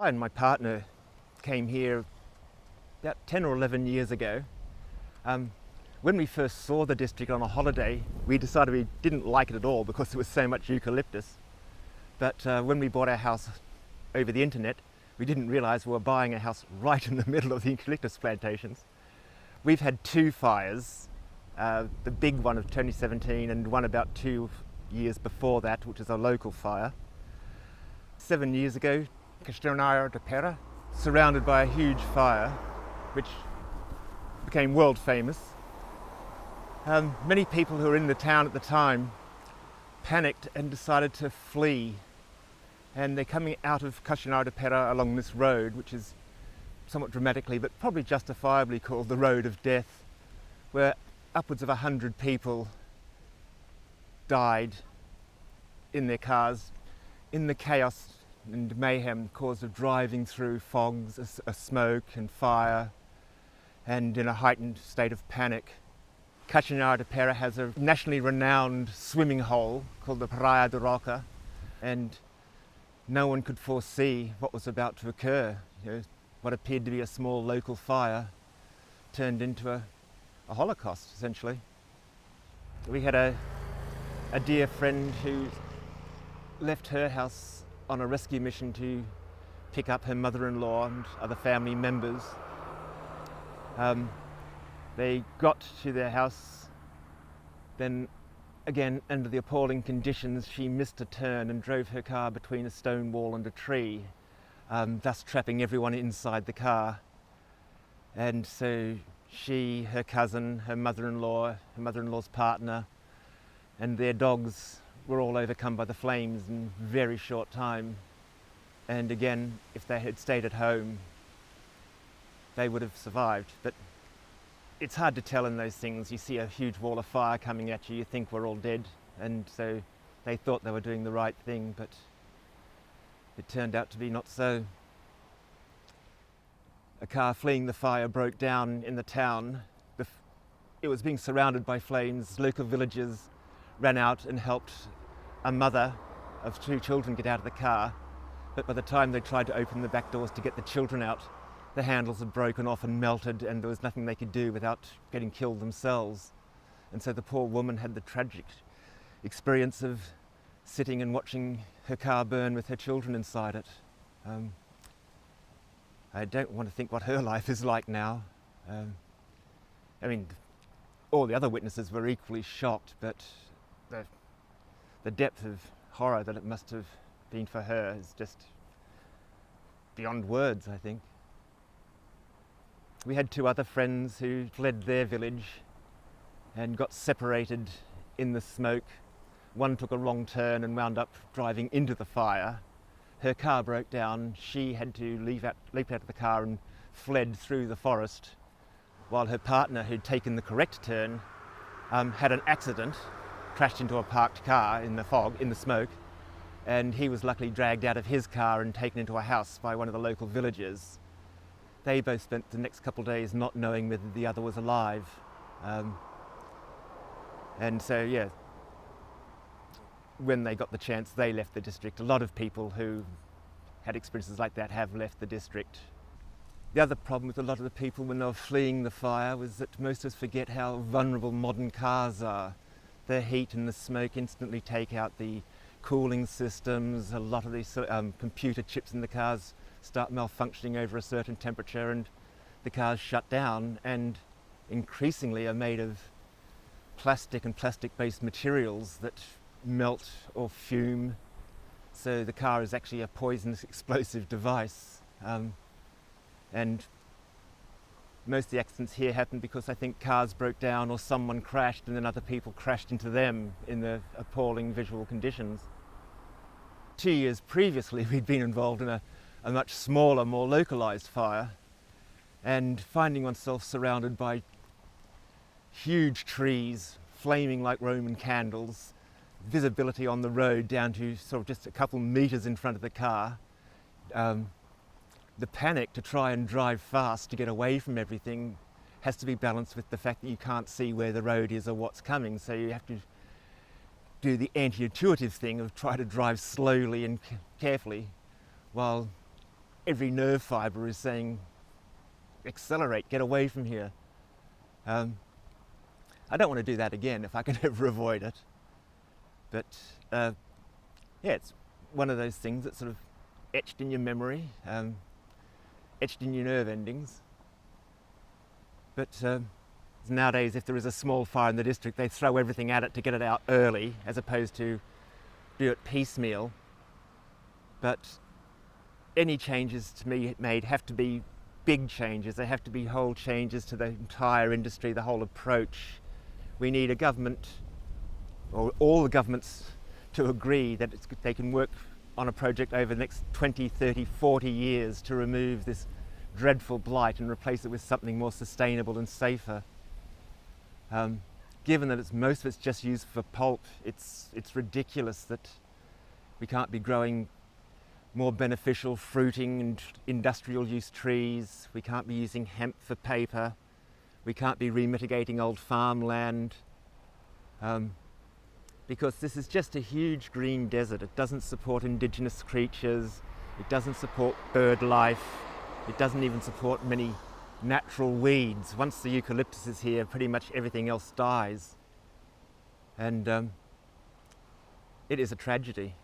I and my partner came here about 10 or 11 years ago. Um, when we first saw the district on a holiday, we decided we didn't like it at all because there was so much eucalyptus. But when we bought our house over the internet, we didn't realise we were buying a house right in the middle of the eucalyptus plantations. We've had two fires, the big one of 2017 and one about 2 years before that, which is a local fire. 7 years ago, Castelo de Pera, surrounded by a huge fire, which became world famous. Many people who were in the town at the time panicked and decided to flee. And they're coming out of Castelo de Pera along this road, which is somewhat dramatically, but probably justifiably called the Road of Death, where upwards of 100 people died in their cars in the chaos and mayhem caused of driving through fogs, smoke and fire, and in a heightened state of panic. Castelo de Pera has a nationally renowned swimming hole called the Praia de Roca, and no one could foresee what was about to occur. What appeared to be a small local fire turned into a holocaust, essentially. We had a dear friend who left her house on a rescue mission to pick up her mother-in-law and other family members. They got to their house, then again, under the appalling conditions, she missed a turn and drove her car between a stone wall and a tree, thus trapping everyone inside the car. And so she, her cousin, her mother-in-law's partner, and their dogs were all overcome by the flames in very short time. And again, if they had stayed at home, they would have survived. But it's hard to tell in those things. You see a huge wall of fire coming at you, you think we're all dead. And so they thought they were doing the right thing, but it turned out to be not so. A car fleeing the fire broke down in the town. It was being surrounded by flames. Local villagers ran out and helped a mother of two children get out of the car. But by the time they tried to open the back doors to get the children out, the handles had broken off and melted, and there was nothing they could do without getting killed themselves. And so the poor woman had the tragic experience of sitting and watching her car burn with her children inside it. I don't want to think what her life is like now. All the other witnesses were equally shocked, but the depth of horror that it must have been for her is just beyond words, I think. We had two other friends who fled their village and got separated in the smoke. One took a wrong turn and wound up driving into the fire. Her car broke down. She had to leap out of the car and fled through the forest, while her partner, who'd taken the correct turn, had an accident, crashed into a parked car in the fog, in the smoke, and he was luckily dragged out of his car and taken into a house by one of the local villagers. They both spent the next couple of days not knowing whether the other was alive. And so, yeah, when they got the chance, they left the district. A lot of people who had experiences like that have left the district. The other problem with a lot of the people when they were fleeing the fire was that most of us forget how vulnerable modern cars are. The heat and the smoke instantly take out the cooling systems. A lot of these computer chips in the cars start malfunctioning over a certain temperature and the cars shut down, and increasingly are made of plastic and plastic-based materials that melt or fume. So the car is actually a poisonous explosive device. And most of the accidents here happened because I think cars broke down or someone crashed and then other people crashed into them in the appalling visual conditions. 2 years previously, we'd been involved in a much smaller, more localised fire, and finding oneself surrounded by huge trees, flaming like Roman candles, visibility on the road down to sort of just a couple metres in front of the car. The panic to try and drive fast to get away from everything has to be balanced with the fact that you can't see where the road is or what's coming, so you have to do the anti-intuitive thing of try to drive slowly and carefully while every nerve fibre is saying, accelerate, get away from here. I don't want to do that again if I can ever avoid it. But yeah, it's one of those things that's sort of etched in your memory, etched in your nerve endings. But nowadays, if there is a small fire in the district, they throw everything at it to get it out early, as opposed to do it piecemeal. But any changes to be made have to be big changes. They have to be whole changes to the entire industry, the whole approach. We need a government, or all the governments, to agree that they can work on a project over the next 20, 30, 40 years to remove this dreadful blight and replace it with something more sustainable and safer. Given that most of it's just used for pulp, it's ridiculous that we can't be growing more beneficial fruiting and industrial use trees. We can't be using hemp for paper. We can't be remitigating old farmland. Because this is just a huge green desert. It doesn't support indigenous creatures. It doesn't support bird life. It doesn't even support many natural weeds. Once the eucalyptus is here, pretty much everything else dies. And it is a tragedy.